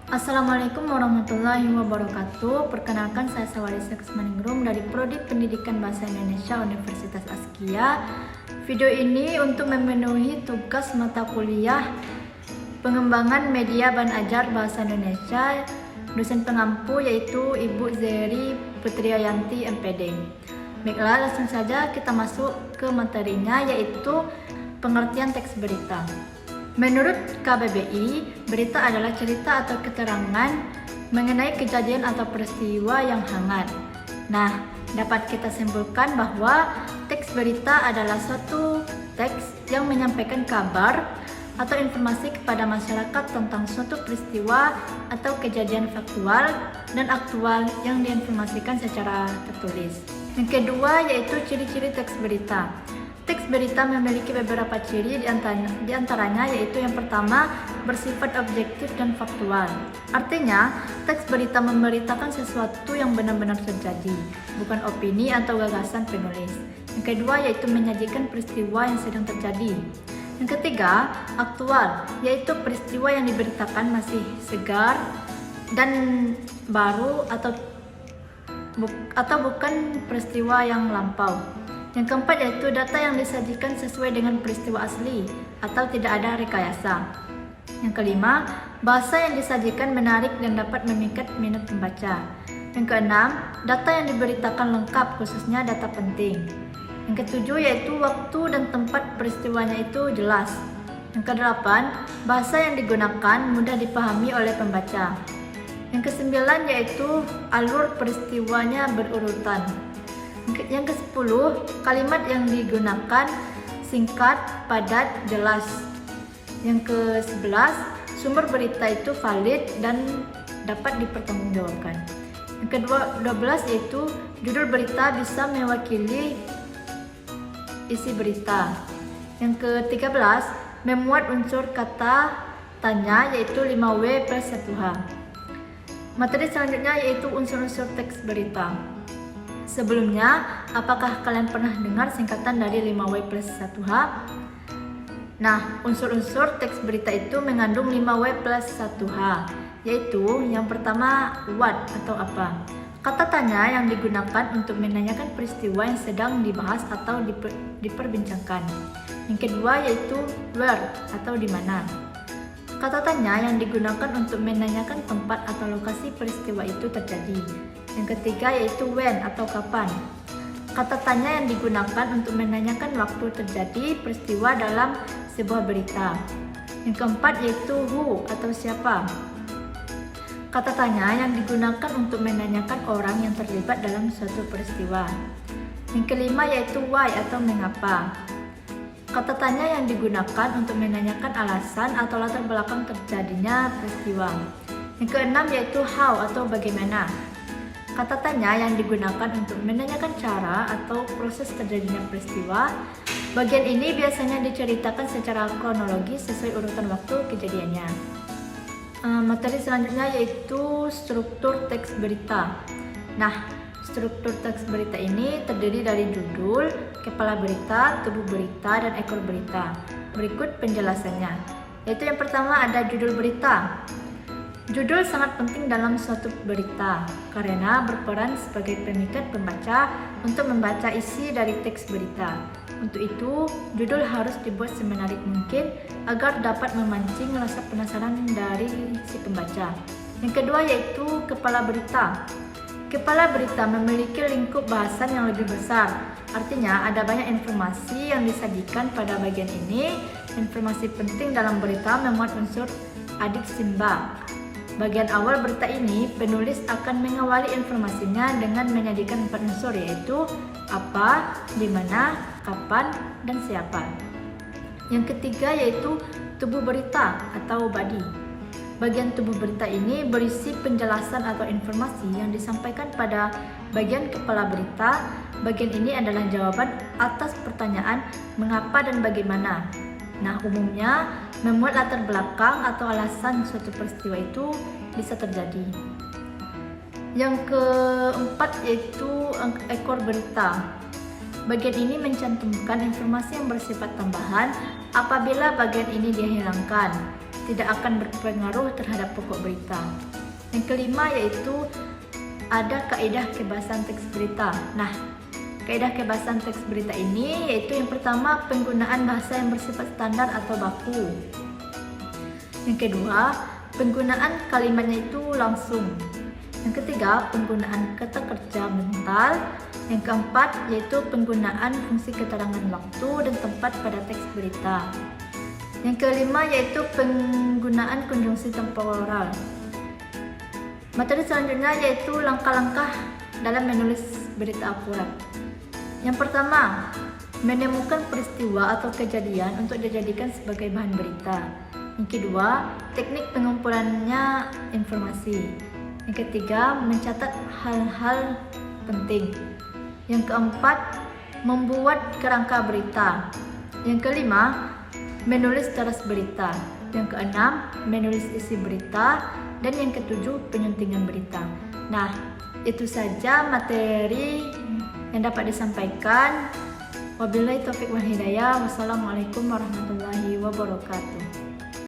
Assalamualaikum warahmatullahi wabarakatuh. Perkenalkan, saya Sawari Seksmaningrum dari Prodi Pendidikan Bahasa Indonesia Universitas Askia. Video ini untuk memenuhi tugas mata kuliah pengembangan media ban ajar bahasa Indonesia. Dosen pengampu yaitu Ibu Zeri Putriayanti MPD. Baiklah, langsung saja kita masuk ke materinya, yaitu pengertian teks berita. Menurut KBBI, berita adalah cerita atau keterangan mengenai kejadian atau peristiwa yang hangat. Nah, dapat kita simpulkan bahwa teks berita adalah suatu teks yang menyampaikan kabar atau informasi kepada masyarakat tentang suatu peristiwa atau kejadian faktual dan aktual yang diinformasikan secara tertulis. Yang kedua yaitu ciri-ciri teks berita. Teks berita memiliki beberapa ciri, di antaranya yaitu yang pertama, bersifat objektif dan faktual. Artinya, teks berita memberitakan sesuatu yang benar-benar terjadi, bukan opini atau gagasan penulis. Yang kedua yaitu menyajikan peristiwa yang sedang terjadi. Yang ketiga, aktual, yaitu peristiwa yang diberitakan masih segar dan baru atau bukan peristiwa yang lampau. Yang keempat yaitu data yang disajikan sesuai dengan peristiwa asli atau tidak ada rekayasa. Yang kelima, bahasa yang disajikan menarik dan dapat memikat minat pembaca. Yang keenam, data yang diberitakan lengkap, khususnya data penting. Yang ketujuh yaitu waktu dan tempat peristiwanya itu jelas. Yang kedelapan, bahasa yang digunakan mudah dipahami oleh pembaca. Yang kesembilan yaitu alur peristiwanya berurutan. Yang ke-10, kalimat yang digunakan singkat, padat, jelas. Yang ke-11, sumber berita itu valid dan dapat dipertanggungjawabkan. Yang ke-12 yaitu judul berita bisa mewakili isi berita. Yang ke-13, memuat unsur kata tanya yaitu 5W plus 1H. Materi selanjutnya yaitu unsur-unsur teks berita. Sebelumnya, apakah kalian pernah dengar singkatan dari 5W plus 1H? Nah, unsur-unsur teks berita itu mengandung 5W plus 1H, yaitu yang pertama, what atau apa. Kata tanya yang digunakan untuk menanyakan peristiwa yang sedang dibahas atau diperbincangkan. Yang kedua yaitu where atau di mana. Kata tanya yang digunakan untuk menanyakan tempat atau lokasi peristiwa itu terjadi. Yang ketiga yaitu when atau kapan. Kata tanya yang digunakan untuk menanyakan waktu terjadi peristiwa dalam sebuah berita. Yang keempat yaitu who atau siapa. Kata tanya yang digunakan untuk menanyakan orang yang terlibat dalam suatu peristiwa. Yang kelima yaitu why atau mengapa. Kata tanya yang digunakan untuk menanyakan alasan atau latar belakang terjadinya peristiwa. Yang keenam yaitu how atau bagaimana. Kata tanya yang digunakan untuk menanyakan cara atau proses terjadinya peristiwa. Bagian ini biasanya diceritakan secara kronologis sesuai urutan waktu kejadiannya. Materi selanjutnya yaitu struktur teks berita. Nah, struktur teks berita ini terdiri dari judul, kepala berita, tubuh berita, dan ekor berita. Berikut penjelasannya. Yaitu yang pertama ada judul berita. Judul sangat penting dalam suatu berita karena berperan sebagai pemikat pembaca untuk membaca isi dari teks berita. Untuk itu, judul harus dibuat semenarik mungkin agar dapat memancing rasa penasaran dari si pembaca. Yang kedua yaitu kepala berita. Kepala berita memiliki lingkup bahasan yang lebih besar. Artinya ada banyak informasi yang disajikan pada bagian ini. Informasi penting dalam berita memuat unsur adik simbak. Bagian awal berita ini, penulis akan mengawali informasinya dengan menyajikan 4 unsur yaitu apa, di mana, kapan, dan siapa. Yang ketiga yaitu tubuh berita atau body. Bagian tubuh berita ini berisi penjelasan atau informasi yang disampaikan pada bagian kepala berita. Bagian ini adalah jawaban atas pertanyaan mengapa dan bagaimana. Nah, umumnya memuat latar belakang atau alasan suatu peristiwa itu bisa terjadi. Yang keempat yaitu ekor berita. Bagian ini mencantumkan informasi yang bersifat tambahan apabila bagian ini dihilangkan. tidak akan berpengaruh terhadap pokok berita. Yang kelima yaitu ada kaidah kebebasan teks berita. Nah, kaidah kebebasan teks berita ini yaitu yang pertama, penggunaan bahasa yang bersifat standar atau baku. Yang kedua, penggunaan kalimatnya itu langsung. Yang ketiga, penggunaan kata kerja mental. Yang keempat, yaitu penggunaan fungsi keterangan waktu dan tempat pada teks berita. Yang kelima, yaitu penggunaan konjungsi temporal. Materi selanjutnya yaitu langkah-langkah dalam menulis berita akurat. Yang pertama, menemukan peristiwa atau kejadian untuk dijadikan sebagai bahan berita. Yang kedua, teknik pengumpulannya informasi. Yang ketiga, mencatat hal-hal penting. Yang keempat, membuat kerangka berita. Yang kelima, menulis teras berita. Yang keenam, menulis isi berita. Dan yang ketujuh, penyuntingan berita. Nah, itu saja materi yang dapat disampaikan. Wabillahi taufiq wal hidayah. Wassalamualaikum warahmatullahi wabarakatuh.